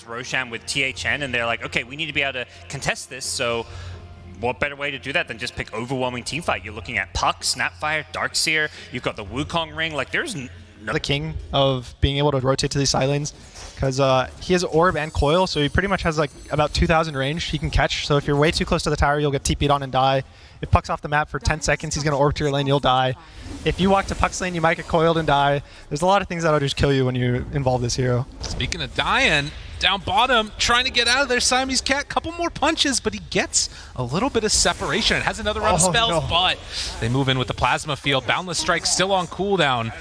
Roshan with THN, and they're like, okay, we need to be able to contest this, so what better way to do that than just pick overwhelming teamfight? You're looking at Puck, Snapfire, Darkseer, you've got the Wukong ring, like there's the king of being able to rotate to these side lanes, because he has Orb and Coil, so he pretty much has like about 2,000 range he can catch. So if you're way too close to the tower, you'll get TP'd on and die. If Puck's off the map for 10 seconds, he's going to Orb to your lane, you'll die. If you walk to Puck's lane, you might get coiled and die. There's a lot of things that'll just kill you when you involve this hero. Speaking of dying, down bottom, trying to get out of there, Siamese Cat, couple more punches, but he gets a little bit of separation. It has another round of spells, but they move in with the Plasma Field. Boundless Strike still on cooldown.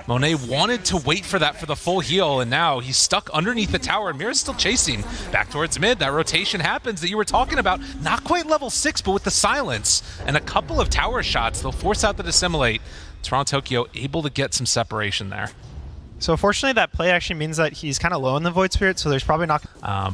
Monet wanted to wait for that for the full heal, and now he's stuck underneath the tower, and Mira's still chasing. Back towards mid, that rotation happens that you were talking about. Not quite level 6, but with the silence and a couple of tower shots, they'll force out the Dissimulate. Toronto Tokyo able to get some separation there. So fortunately, that play actually means that he's kind of low in the Void Spirit, so there's probably not...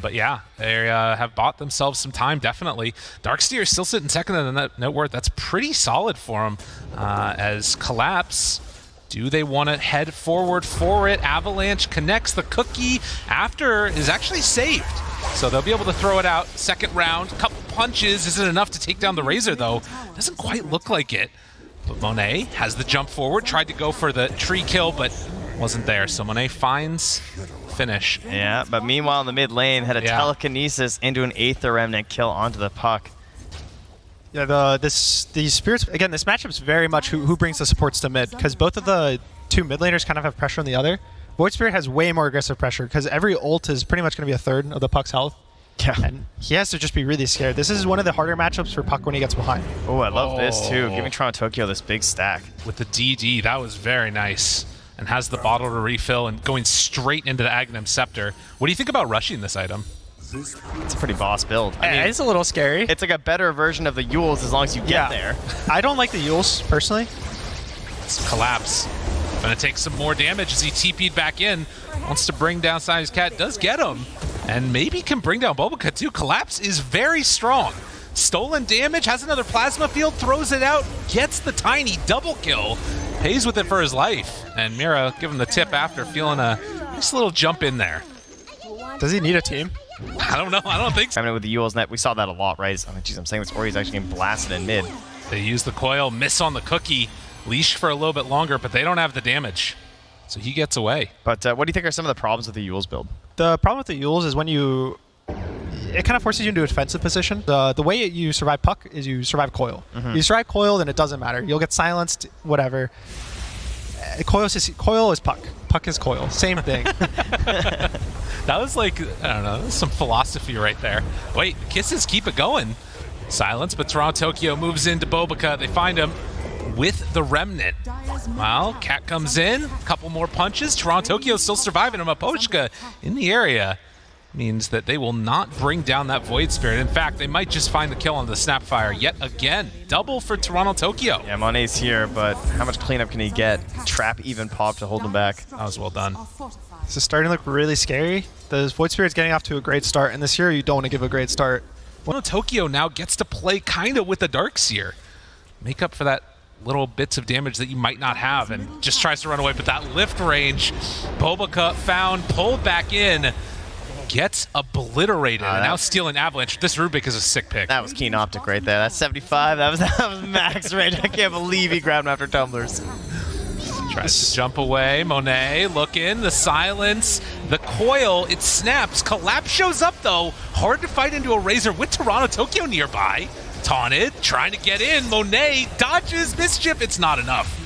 but yeah, they have bought themselves some time, definitely. Darkseer is still sitting second in the net worth. That's pretty solid for him. As Collapse, do they want to head forward for it? Avalanche connects the cookie. After is actually saved, so they'll be able to throw it out. Second round, couple punches. Isn't enough to take down the Razor, though. Doesn't quite look like it. But Monet has the jump forward, tried to go for the tree kill, but wasn't there. So Monet finds finish. Yeah, but meanwhile in the mid lane, had a telekinesis into an Aether Remnant kill onto the Puck. Yeah, these spirits, again, this matchup's very much who brings the supports to mid, because both of the two mid laners kind of have pressure on the other. Void Spirit has way more aggressive pressure, because every ult is pretty much going to be a third of the Puck's health. Yeah. And he has to just be really scared. This is one of the harder matchups for Puck when he gets behind. Oh, I love this too. Giving Toronto Tokyo this big stack. With the DD, that was very nice. And has the bottle to refill and going straight into the Aghanim Scepter. What do you think about rushing this item? It's a pretty boss build. I mean, it's a little scary. It's like a better version of the Yules as long as you get there. I don't like the Yules, personally. It's Collapse. Gonna take some more damage as he TP'd back in. Wants to bring down Siamese Cat. Does get him. And maybe can bring down Bobaca too. Collapse is very strong. Stolen damage, has another Plasma Field, throws it out, gets the tiny double kill. Pays with it for his life. And Mira give him the tip after, feeling a nice little jump in there. Does he need a team? I don't know. I don't think so. I mean, with the Yules net, we saw that a lot, right? I mean, geez, I'm saying this Ori's actually getting blasted in mid. They use the coil, miss on the cookie, leash for a little bit longer, but they don't have the damage. So he gets away. But what do you think are some of the problems with the Yules build? The problem with the Yules is when you... It kind of forces you into a defensive position. The way you survive Puck is you survive Coil. You survive Coil, then it doesn't matter. You'll get silenced, whatever. Coil is Puck. Puck is Coil. Same thing. That was like, I don't know, some philosophy right there. Wait, Kisses keep it going. Silence, but Toronto Tokyo moves into Bobaca. They find him with the Remnant. Well, Cat comes in, a couple more punches. Toronto Tokyo still surviving him. Aposhka in the area means that they will not bring down that Void Spirit. In fact, they might just find the kill on the Snapfire yet again. Double for Toronto Tokyo. Yeah, Monet's here, but how much cleanup can he get? Trap even pop to hold him back. That was well done. This is starting to look really scary. The Void Spirit's getting off to a great start, and this hero you don't want to give a great start. Well, Tokyo now gets to play kind of with the Darkseer. Make up for that little bits of damage that you might not have, and just tries to run away, but that lift range, Bobaca found, pulled back in, gets obliterated, and now stealing Avalanche. This Rubik is a sick pick. That was keen optic right there. That's 75. That was max range. I can't believe he grabbed him after tumblers. Tries to jump away. Monet looking, the silence, the coil, it snaps. Collapse shows up though. Hard to fight into a Razor with Toronto Tokyo nearby. Taunted, trying to get in. Monet dodges Mischief. It's not enough.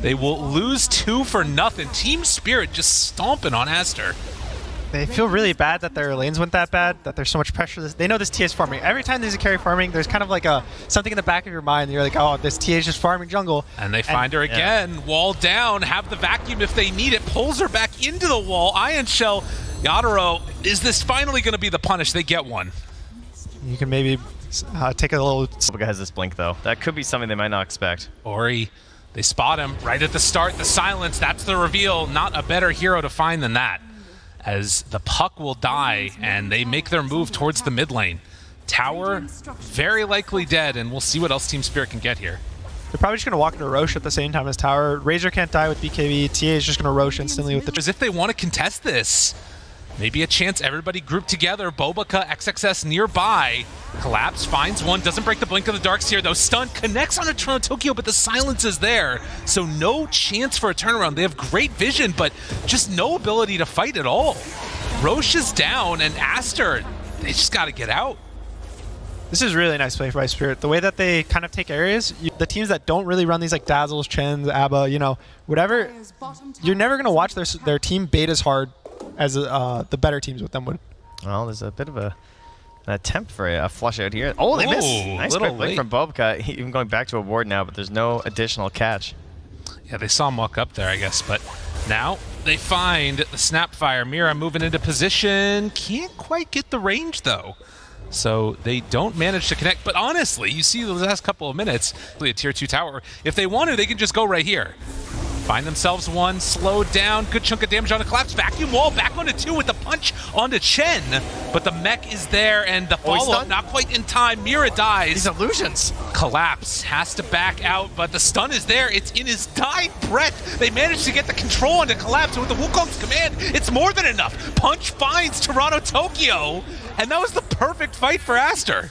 They will lose 2 for nothing. Team Spirit just stomping on Aster. They feel really bad that their lanes went that bad, that there's so much pressure. They know this TA is farming. Every time there's a carry farming, there's kind of like something in the back of your mind. You're like, oh, this TA is just farming jungle. And they find her again. Wall down, have the vacuum if they need it. Pulls her back into the wall. Ion Shell, Yadaro, is this finally going to be the punish? They get one. You can maybe take a little... Bobaca has this blink though. That could be something they might not expect. Ori, they spot him right at the start. The silence, that's the reveal. Not a better hero to find than that. As the Puck will die, and they make their move towards the mid lane. Tower, very likely dead, and we'll see what else Team Spirit can get here. They're probably just going to walk into Roche at the same time as Tower. Razor can't die with BKB. TA is just going to Roche instantly with the... As if they want to contest this. Maybe a chance, everybody grouped together. Bobica, XXS nearby. Collapse, finds one, doesn't break the blink of the Darkseer though. Stun connects on a Toronto Tokyo, but the silence is there. So no chance for a turnaround. They have great vision, but just no ability to fight at all. Roche is down, and Aster, they just got to get out. This is really nice play by Spirit. The way that they kind of take areas, the teams that don't really run these like Dazzles, Chens, ABBA, you know, whatever, you're never going to watch their team bait as hard as the better teams with them would. Well, there's a bit of an attempt for a flush out here. Oh, they missed. Nice little quick blink late from Bobica. Even going back to a ward now, but there's no additional catch. Yeah, they saw him walk up there, I guess, but now they find the Snapfire. Mira moving into position. Can't quite get the range, though. So they don't manage to connect. But honestly, you see the last couple of minutes, a tier 2 tower, if they want to, they can just go right here. Find themselves one, slowed down, good chunk of damage on a Collapse. Vacuum wall, back onto 2 with the punch onto Chen. But the mech is there, and the follow-up not quite in time. Mira dies. These illusions. Collapse has to back out, but the stun is there. It's in his dying breath. They managed to get the control onto Collapse, and with the Wukong's command, it's more than enough. Punch finds Toronto Tokyo, and that was the perfect fight for Aster.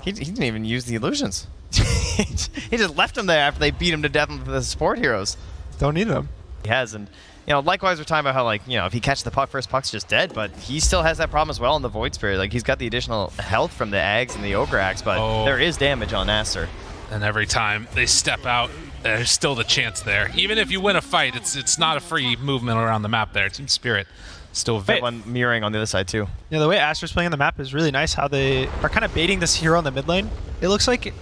He didn't even use the illusions. He just left him there after they beat him to death with the support heroes. Don't need them. He has, and you know, likewise we're talking about how, like, you know, if he catches the puck first, puck's just dead, but he still has that problem as well in the Void Spirit. Like, he's got the additional health from the Ags and the Ogre Axe, but there is damage on Aster. And every time they step out, there's still the chance there. Even if you win a fight, it's not a free movement around the map there. Team Spirit still That one mirroring on the other side too. Yeah, the way Aster's playing on the map is really nice, how they are kind of baiting this hero in the mid lane. It looks like...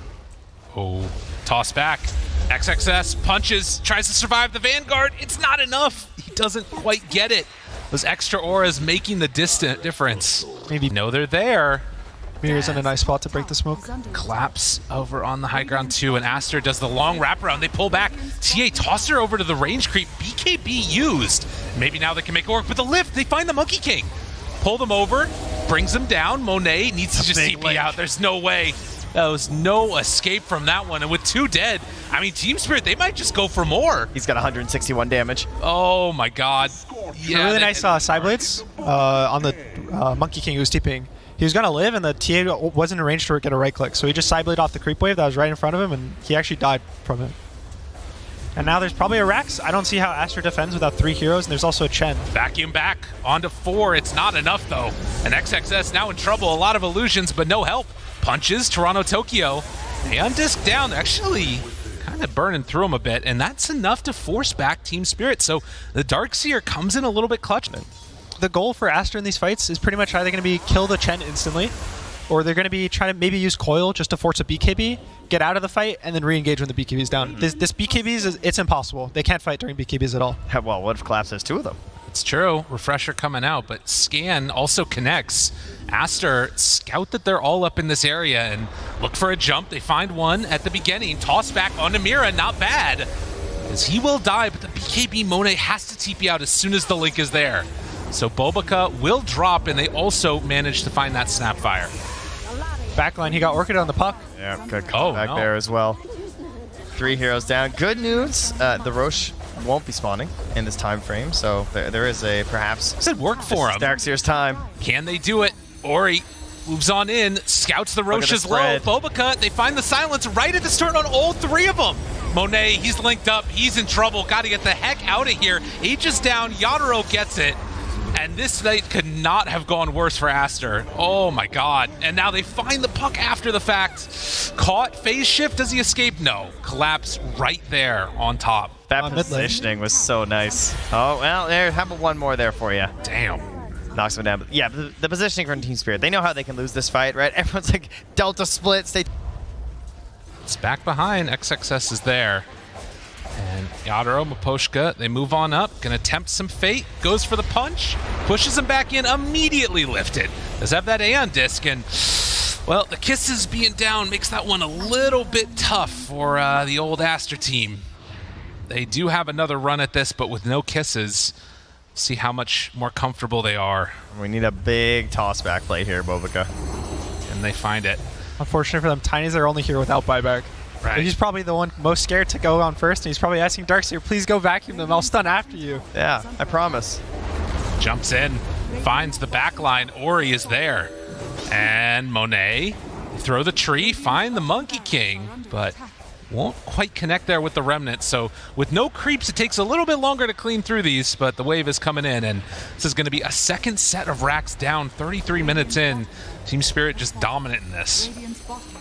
Oh, toss back. XXS punches, tries to survive the Vanguard. It's not enough. He doesn't quite get it. Those extra auras making the distant difference. Maybe No, they're there. Mira's in a nice spot to break the smoke. Collapse over on the high ground too, and Aster does the long wraparound. They pull back. TA toss her over to the range creep. BKB used. Maybe now they can make it work. But the lift, they find the Monkey King. Pull them over, brings them down. Monet needs to just TP out. There's no way. There was no escape from that one. And with 2 dead, I mean, Team Spirit, they might just go for more. He's got 161 damage. Oh my god. Yeah, really nice side blades on the Monkey King who was TPing. He was going to live, and the TA wasn't arranged to get a right click, so he just side bladed off the creep wave that was right in front of him, and he actually died from it. And now there's probably a Rax. I don't see how Aster defends without 3 heroes, and there's also a Chen. Vacuum back onto 4. It's not enough, though. And XXS now in trouble. A lot of illusions, but no help. Punches Toronto Tokyo. And disc down. Actually kind of burning through him a bit, and that's enough to force back Team Spirit. So the Darkseer comes in a little bit clutch. The goal for Aster in these fights is pretty much either going to be kill the Chen instantly, or they're going to be trying to maybe use Coil just to force a BKB, get out of the fight, and then re-engage when the BKB is down. This BKBs, it's impossible. They can't fight during BKBs at all. Well, what if Collapse has 2 of them? It's true. Refresher coming out, but Scan also connects. Aster scout that they're all up in this area and look for a jump. They find one at the beginning. Toss back onto Mira. Not bad, as he will die, but the BKB Monet has to TP out as soon as the link is there. So Bobica will drop, and they also manage to find that Snapfire. Backline, he got Orchid on the puck. Yeah, good call back there as well. 3 heroes down. Good news, the Roche won't be spawning in this time frame, so there is a perhaps... Said work for him. Darkseer's time. Can they do it? Ori moves on in, scouts the Roche as low. Bobica, they find the silence right at the start on all 3 of them. Monet, he's linked up, he's in trouble, got to get the heck out of here. Aegis down, Yadaro gets it. And this night could not have gone worse for Aster. Oh my god. And now they find the puck after the fact. Caught, phase shift, does he escape? No. Collapse right there on top. That positioning was so nice. Oh, well, there, how about one more there for you? Damn. Knocks him down. But yeah, the positioning from Team Spirit, they know how they can lose this fight, right? Everyone's like, Delta splits. It's back behind. XXS is there. And Yadaro, Maposhka, they move on up, gonna tempt some fate, goes for the punch, pushes him back in, immediately lifted. Does have that Aeon disc, and well, the kisses being down makes that one a little bit tough for the old Aster team. They do have another run at this, but with no kisses. See how much more comfortable they are. We need a big toss back play here, Bobica. And they find it. Unfortunate for them, Tiny's are only here without buyback. Right. He's probably the one most scared to go on first, and he's probably asking Darkseer, please go vacuum them, I'll stun after you. Yeah, I promise. Jumps in. finds the back line. Ori is there. And Monet, throw the tree, find the Monkey King, but won't quite connect there with the Remnant. So with no creeps, it takes a little bit longer to clean through these, but the wave is coming in, and this is going to be a second set of racks down 33 minutes in. Team Spirit just dominant in this.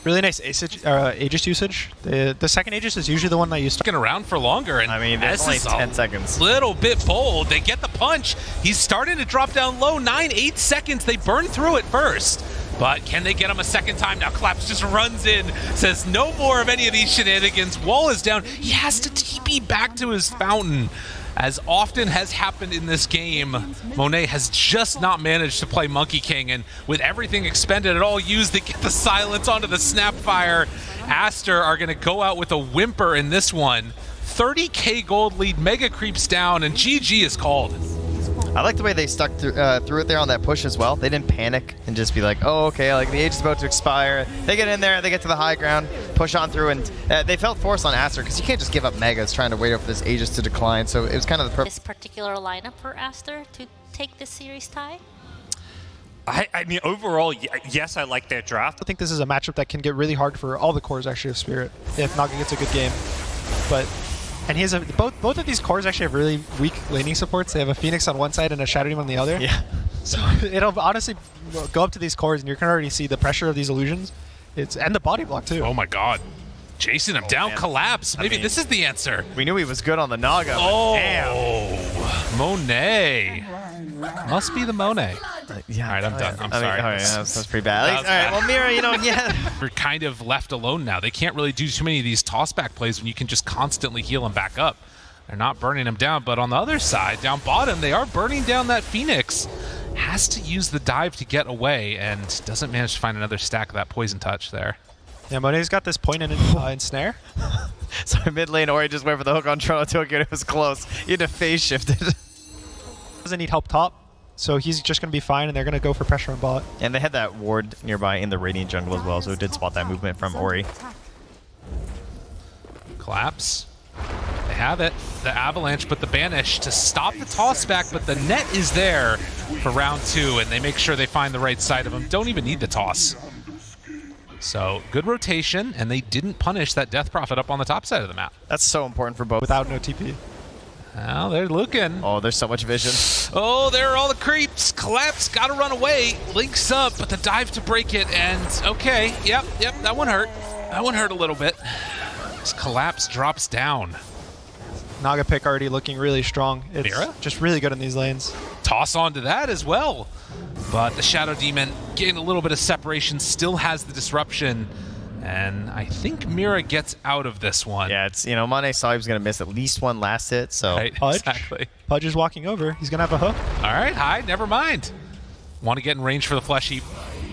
Really nice Aegis usage. The second Aegis is usually the one that you start. Sticking around for longer, and I mean, there's only 10 seconds. Little bit bold. They get the punch. He's starting to drop down low. 8 seconds. They burn through it first. But can they get him a second time? Now Collapse just runs in, says no more of any of these shenanigans. Wall is down. He has to TP back to his fountain. As often has happened in this game, Monet has just not managed to play Monkey King, and with everything expended, it all used to get the silence onto the Snapfire. Aster are going to go out with a whimper in this one. 30k gold lead, Mega creeps down, and GG is called. I like the way they stuck through it there on that push as well. They didn't panic and just be like, oh, okay, like the age is about to expire. They get in there, they get to the high ground, push on through, and they felt forced on Aster because you can't just give up Megas trying to wait for this Aegis to decline. So it was kind of the This particular lineup for Aster to take this series tie? I mean, overall, yes, I like their draft. I think this is a matchup that can get really hard for all the cores actually of Spirit if Naga gets a good game. And he has both of these cores actually have really weak laning supports. They have a Phoenix on one side and a Shadow Demon on the other. Yeah. So it'll honestly go up to these cores, and you can already see the pressure of these illusions. And the body block too. Oh my god. Chasing him down, man. Collapse. Maybe this is the answer. We knew he was good on the Naga. Oh, damn. Monet. Must be the Monet. Yeah. All right, I'm done. I'm I mean, sorry. all right, that's pretty bad. All right, well, Mira, yeah. We're kind of left alone now. They can't really do too many of these tossback plays when you can just constantly heal them back up. They're not burning them down, but on the other side, down bottom, they are burning down that Phoenix. Has to use the dive to get away, and doesn't manage to find another stack of that Poison Touch there. Yeah, Monet's got this point in snare. So mid lane, Ori just went for the hook on Toronto Tokyo. It was close. He had to phase shift it. Doesn't need help top, so he's just going to be fine, and they're going to go for pressure on bot. And they had that ward nearby in the Radiant jungle as well, so it did spot that movement from Ori. Collapse. They have it. The Avalanche, but the Banish to stop the toss back, but the net is there for round 2, and they make sure they find the right side of him. Don't even need the toss. So good rotation, and they didn't punish that Death Prophet up on the top side of the map. That's so important for both. Without no TP. Well, they're looking. Oh, there's so much vision. Oh, there are all the creeps. Collapse, gotta run away. Links up, but the dive to break it, and okay, yep, that one hurt. That one hurt a little bit. This Collapse drops down. Naga pick already looking really strong. It's Mira? just really good in these lanes. Toss onto that as well. But the Shadow Demon getting a little bit of separation, still has the disruption. And I think Mira gets out of this one. Yeah, it's, Mane saw he was going to miss at least one last hit, so. Right, Pudge. exactly. Pudge is walking over. He's going to have a hook. All right, hi, never mind. Want to get in range for the Flesh Heap.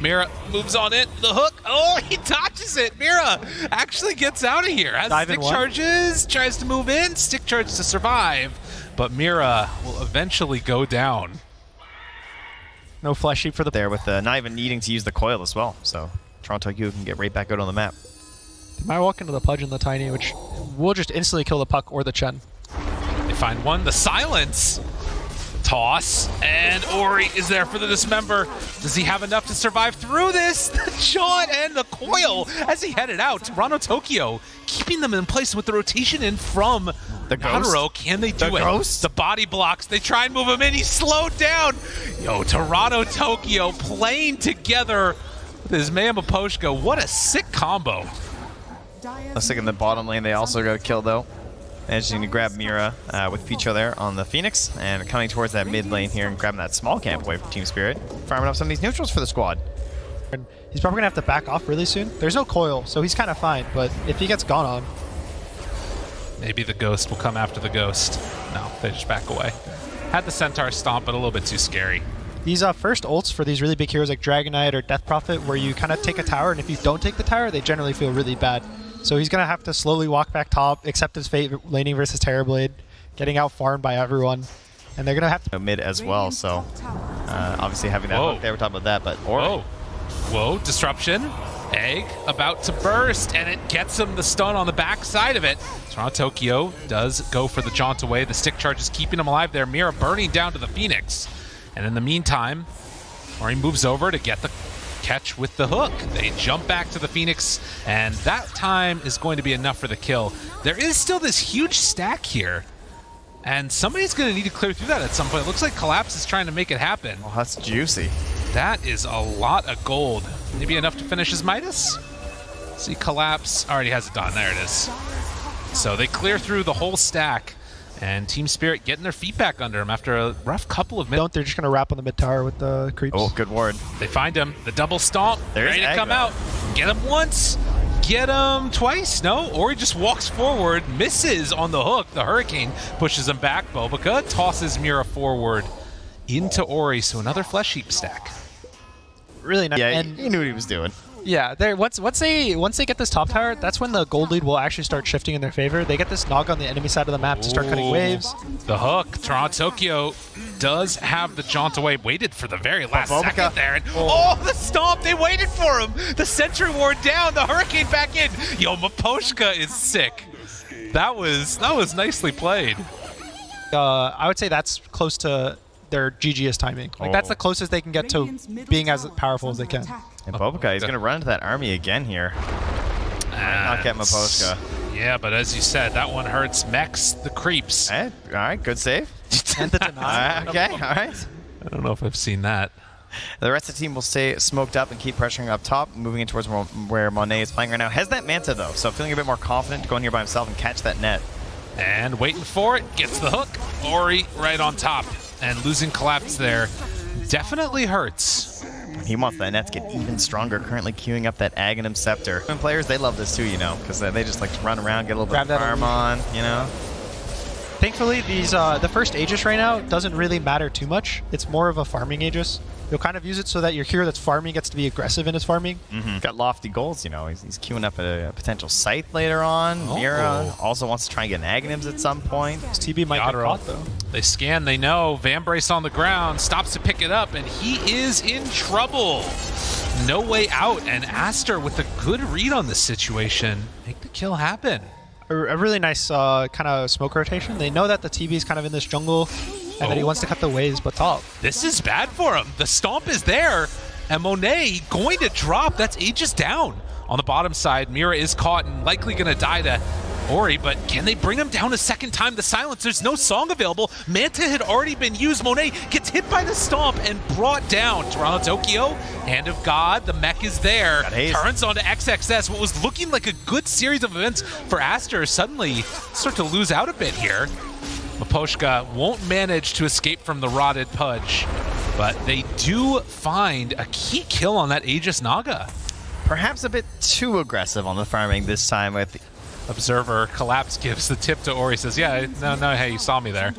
Mira moves on it. The hook. Oh, he dodges it. Mira actually gets out of here. Has Dive in stick one. charges, tries to move in, stick charge to survive. But Mira will eventually go down. No flesh sheep for the... There with not even needing to use the coil as well, so Toronto Tokyo can get right back out on the map. They might walk into the Pudge and the Tiny, which will just instantly kill the Puck or the Chen. They find one. The silence. Toss. And Ori is there for the dismember. Does he have enough to survive through this? The jaunt and the coil as he headed out. Toronto Tokyo keeping them in place with the rotation in from The ghost? Naruto. Can they do The it? ghost? The body blocks. They try and move him in. He's slowed down. Yo, Toronto Tokyo playing together with his man Maposhka. What a sick combo. Looks like in the bottom lane they also got a kill though. Managing to grab Mira with Picho there on the Phoenix, and coming towards that mid lane here and grabbing that small camp away from Team Spirit. Farming up some of these neutrals for the squad. And he's probably going to have to back off really soon. There's no coil, so he's kind of fine, but if he gets gone on... Maybe the ghost will come after the ghost. No, they just back away. Had the Centaur stomp, but a little bit too scary. These first ults for these really big heroes like Dragon Knight or Death Prophet, where you kind of take a tower, and if you don't take the tower, they generally feel really bad. So he's going to have to slowly walk back top, accept his fate laning versus Terrorblade, getting out farmed by everyone. And they're going to have to... Mid as well, so obviously having that Whoa. hook there, we're talking about that, but Ori. Whoa. Whoa, disruption. Egg about to burst, and it gets him the stun on the back side of it. Toronto Tokyo does go for the jaunt away. The stick charge is keeping him alive there. Mira burning down to the Phoenix. And in the meantime, Ori moves over to get the catch with the hook. They jump back to the Phoenix, and that time is going to be enough for the kill. There is still this huge stack here, and somebody's going to need to clear through that at some point. It looks like Collapse is trying to make it happen. Oh, that's juicy. That is a lot of gold. Maybe enough to finish his Midas? See, Collapse already has it done. There it is. So they clear through the whole stack, and Team Spirit getting their feet back under him after a rough couple of minutes. They're just going to wrap on the mid tower with the creeps. Oh, good ward. They find him. The double stomp. There's ready to come aggro. out. Get him once. Get him twice. No, Ori just walks forward, misses on the hook. The Hurricane pushes him back. Bobica tosses Mira forward into Ori, so another Flesh Heap stack. Really nice. Yeah, And he knew what he was doing. yeah, once they get this top tower, that's when the gold lead will actually start shifting in their favor. They get this Nog on the enemy side of the map to start cutting Ooh. waves. The hook. Toronto Tokyo does have the jaunt away. Waited for the very last Bobica. second there. And, oh, the stomp. They waited for him. The Sentry Ward down. The Hurricane back in. Yo, Maposhka is sick. That was nicely played. I would say that's close to their GG's timing. Like that's the closest they can get to being as powerful as they can. And Bobica, he's going to run into that army again here. Not get Maposhka. Yeah, but as you said, that one hurts mechs, the creeps. All right, good save. And the deny. Okay, all right. I don't know if I've seen that. The rest of the team will stay smoked up and keep pressuring up top, moving in towards where Monet is playing right now. Has that Manta, though, so feeling a bit more confident to go in here by himself and catch that net. And waiting for it, gets the hook. Ori right on top. And losing Collapse there definitely hurts. He wants that net to get even stronger, currently queuing up that Aghanim Scepter. And players, they love this too, you know, because they just like to run around, get a little bit Grab of that farm on, you know. Thankfully, these the first Aegis right now doesn't really matter too much. It's more of a farming Aegis. You'll kind of use it so that your hero that's farming gets to be aggressive in his farming. Got lofty goals, you know. He's queuing up a potential Scythe later on. Oh. Mira also wants to try and get an Aghanims at some point. His TB might get Yadro. caught though. They scan, they know. Vambrace on the ground, stops to pick it up, and he is in trouble. No way out, and Aster with a good read on this situation. Make the kill happen. A really nice kind of smoke rotation. They know that the TB is kind of in this jungle and that he wants to cut the waves, but top. This is bad for him. The stomp is there, and Monet going to drop. That's Aegis down. On the bottom side, Mira is caught and likely going to die to Ori, but can they bring him down a second time? The silence, there's no song available. Manta had already been used. Monet gets hit by the stomp and brought down. Toronto Tokyo, Hand of God, the mech is there. Turns onto XXS. What was looking like a good series of events for Aster suddenly start to lose out a bit here. Maposhka won't manage to escape from the rotted Pudge, but they do find a key kill on that Aegis Naga. Perhaps a bit too aggressive on the farming this time with Observer Collapse gives the tip to Ori, says, yeah, no, hey, you saw me there.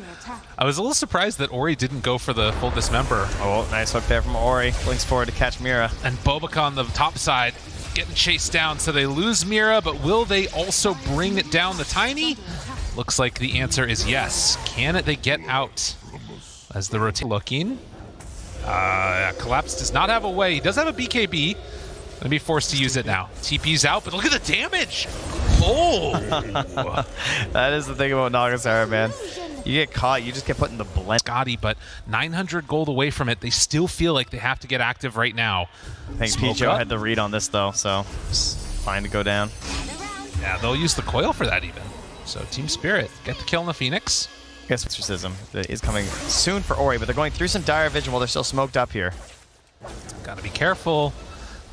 I was a little surprised that Ori didn't go for the full dismember. Oh, nice hook there from Ori. Blinks forward to catch Mira. And Bobica on the top side getting chased down, so they lose Mira, but will they also bring it down the Tiny? Looks like the answer is yes. Can they get out? As the rotate looking. Collapse does not have a way. He does have a BKB. Gonna be forced to use it now. TP's out, but look at the damage! Oh! That is the thing about Nagasara, man. You get caught, you just get put in the blend. Scotty, but 900 gold away from it. They still feel like they have to get active right now. I think Smoke Picho up. had the read on this, though, so it's fine to go down. Yeah, they'll use the coil for that even. So Team Spirit get the kill on the Phoenix. I guess exorcism is coming soon for Ori, but they're going through some dire vision while they're still smoked up here. Gotta be careful.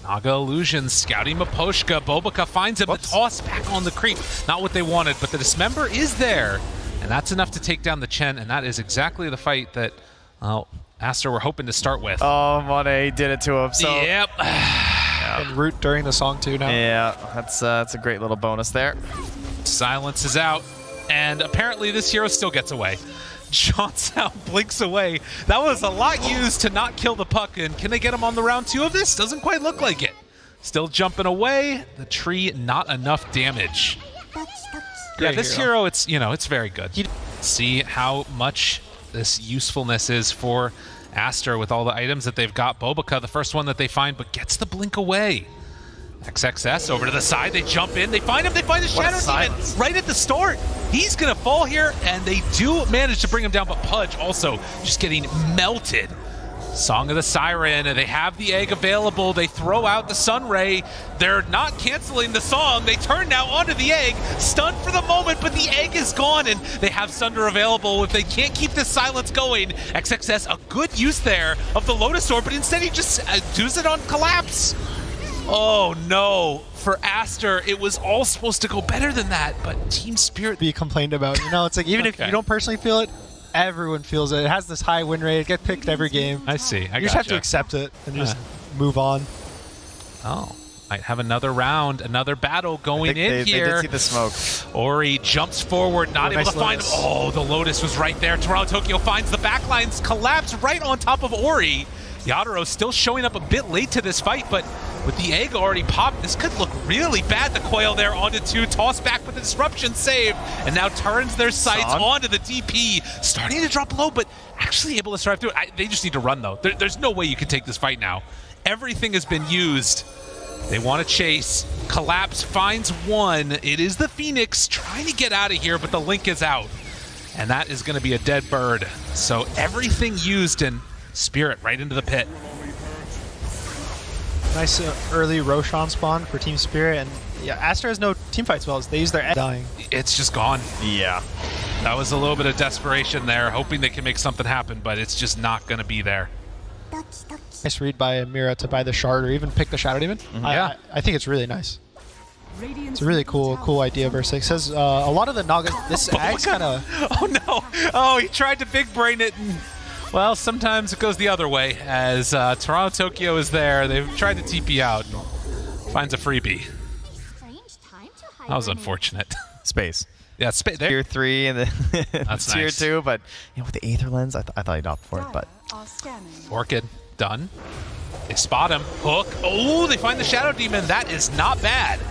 Naga Illusion, scouting Maposhka. Bobica finds him. The toss back on the creep. Not what they wanted, but the Dismember is there. And that's enough to take down the Chen, and that is exactly the fight that Aster were hoping to start with. Oh, Monet did it to him. So Yep. And root during the song too now. yeah, that's a great little bonus there. Silence is out, and apparently this hero still gets away. Jaunts out, blinks away. That was a lot used to not kill the puck, and can they get him on the round 2 of this? Doesn't quite look like it. Still jumping away. The tree, not enough damage. Yeah, this hero, it's very good. See how much this usefulness is for Aster with all the items that they've got. Bobica, the first one that they find, but gets the blink away. XXS over to the side, they jump in, they find him, they find the Shadow Demon right at the start. He's gonna fall here, and they do manage to bring him down, but Pudge also just getting melted Song of the Siren, they have the egg available, they throw out the Sun Ray, they're not canceling the song, they turn now onto the egg, stunned for the moment, but the egg is gone, and they have Sunder available. If they can't keep this silence going, XXS, a good use there of the Lotus Orb, but instead he just does it on Collapse. Oh no, for Aster, it was all supposed to go better than that, but Team Spirit... Be complained about, you know, it's like even if you don't personally feel it, everyone feels it. It has this high win rate. It gets picked every game. I see. You just have to accept it and just move on. Oh, might have another round, another battle going in here. They did see the smoke. Ori jumps forward, not able to find him. Oh, the Lotus was right there. Toronto Tokyo finds the backlines, collapse right on top of Ori. Yadaro still showing up a bit late to this fight, but with the egg already popped, this could look really bad. The coil there onto 2, toss back with the disruption save, and now turns their sights onto the DP. Starting to drop low, but actually able to survive through it. They just need to run, though. There's no way you can take this fight now. Everything has been used. They want to chase. Collapse finds one. It is the Phoenix trying to get out of here, but the Link is out. And that is going to be a dead bird. So everything used, and Spirit right into the pit. Nice early Roshan spawn for Team Spirit, and yeah, Aster has no teamfight spells. They use their egg dying. It's just gone. Yeah. That was a little bit of desperation there, hoping they can make something happen, but it's just not going to be there. Nice read by Mira to buy the shard or even pick the Shadow Demon. Yeah. I think it's really nice. It's a really cool idea. Versus it says a lot of the Naga. This Ag's kind of. Oh no! Oh, he tried to big brain it. And, well, sometimes it goes the other way. As Toronto Tokyo is there, they've tried to TP out. Finds a freebie. That was unfortunate. Space. Yeah, there. Tier 3 and the That's Tier nice. 2, but you know, with the Aether Lens, I thought he'd opt for it, but... Orchid, done. They spot him. Hook. Oh, they find the Shadow Demon. That is not bad.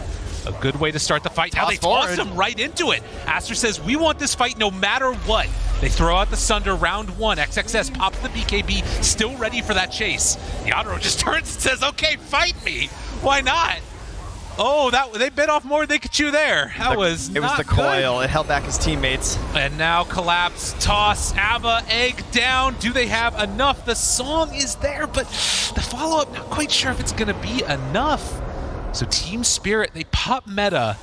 A good way to start the fight. Now they toss him right into it. Aster says, we want this fight no matter what. They throw out the Sunder, round 1. XXS pops the BKB, still ready for that chase. Yadro just turns and says, okay, fight me. Why not? Oh, they bit off more than they could chew there. It was the coil. Good. It held back his teammates. And now Collapse, toss, Ava, egg down. Do they have enough? The song is there, but the follow-up, not quite sure if it's going to be enough. So Team Spirit, they pop meta,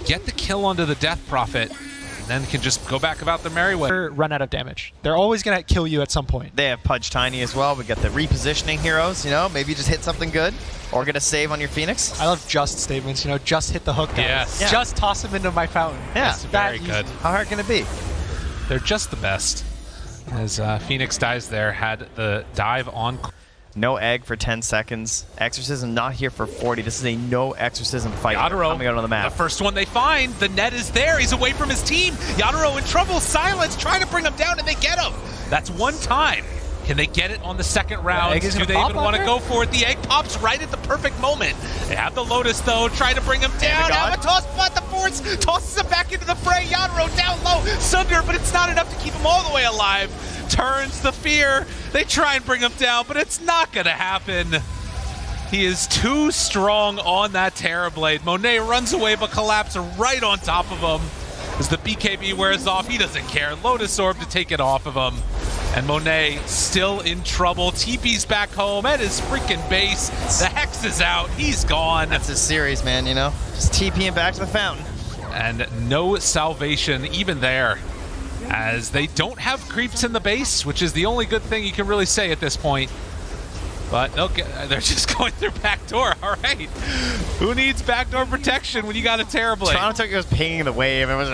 get the kill onto the Death Prophet, and then can just go back about their merry way. Run out of damage. They're always going to kill you at some point. They have Pudge Tiny as well. We got the repositioning heroes, you know, maybe just hit something good or get a save on your Phoenix. I love just statements, you know, just hit the hook down. Yes. Yeah. Just toss him into my fountain. Yeah. That's very good. How hard can it be? They're just the best. As Phoenix dies there, had the dive on. No egg for 10 seconds. Exorcism not here for 40. This is a no exorcism fight. Yadaro, coming out on the map. The first one they find. The net is there. He's away from his team. Yadaro in trouble. Silence trying to bring him down, and they get him. That's one time. Can they get it on the second round? Do they even want to go for it? The egg pops right at the perfect moment. They have the Lotus, though, trying to bring him down. Avatos, but the force tosses him back into the fray. Yadaro down low. Sunder, but it's not enough to keep him all the way alive. Turns the fear. They try and bring him down, but it's not going to happen. He is too strong on that Terrorblade. Monet runs away, but collapses right on top of him. As the BKB wears off, he doesn't care. Lotus Orb to take it off of him. And Monet still in trouble. TP's back home at his freaking base. The Hex is out. He's gone. That's his series, man, you know? Just TPing back to the fountain. And no salvation even there, as they don't have creeps in the base, which is the only good thing you can really say at this point. But okay, they're just going through backdoor. All right. Who needs backdoor protection when you got a Terrorblade? Toronto Tokyo was pinging the wave. It was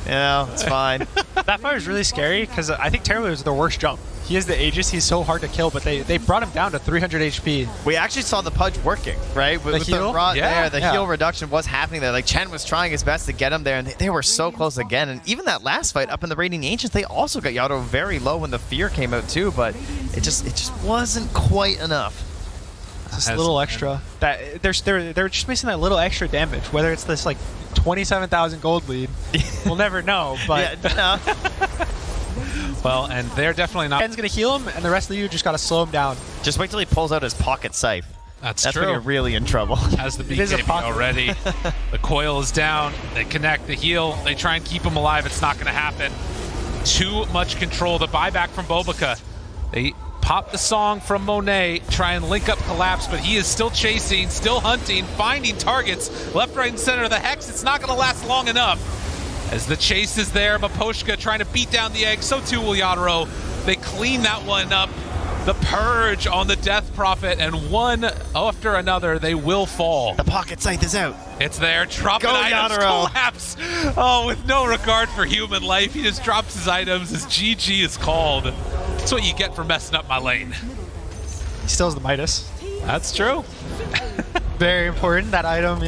you know, it's fine. That fight was really scary because I think Terrorblade was their worst jump. He is the Aegis. He's so hard to kill, but they brought him down to 300 HP. We actually saw the Pudge working, right? With heal? the rod Yeah. there, the heal reduction was happening there. Like, Chen was trying his best to get him there, and they were so close again. And even that last fight up in the Radiant Ancients, they also got Yado very low when the fear came out too, but it just wasn't quite enough. Just a little extra. That they're just missing that little extra damage. Whether it's this like 27,000 gold lead, we'll never know. But Yeah, no. Well, and they're definitely not. Ken's gonna heal him, and the rest of you just gotta slow him down. Just wait till he pulls out his pocket scythe. That's That's when true. you're really in trouble. Has the It is a BKB pocket. already. The coil is down. They connect the heal. They try and keep him alive. It's not going to happen. Too much control. The buyback from Bobica. They pop the song from Monet, try and link up Collapse, but he is still chasing, still hunting, finding targets left, right, and center of the Hex. It's not going to last long enough. As the chase is there, Miposhka trying to beat down the egg, so too will Yatoro. They clean that one up. The Purge on the Death Prophet, and one after another, they will fall. The pocket scythe is out. It's there, dropping Go, items, Yatoro. Collapse. Oh, with no regard for human life, he just drops his items as GG is called. That's what you get for messing up my lane. He still has the Midas. That's true. Very important, that item.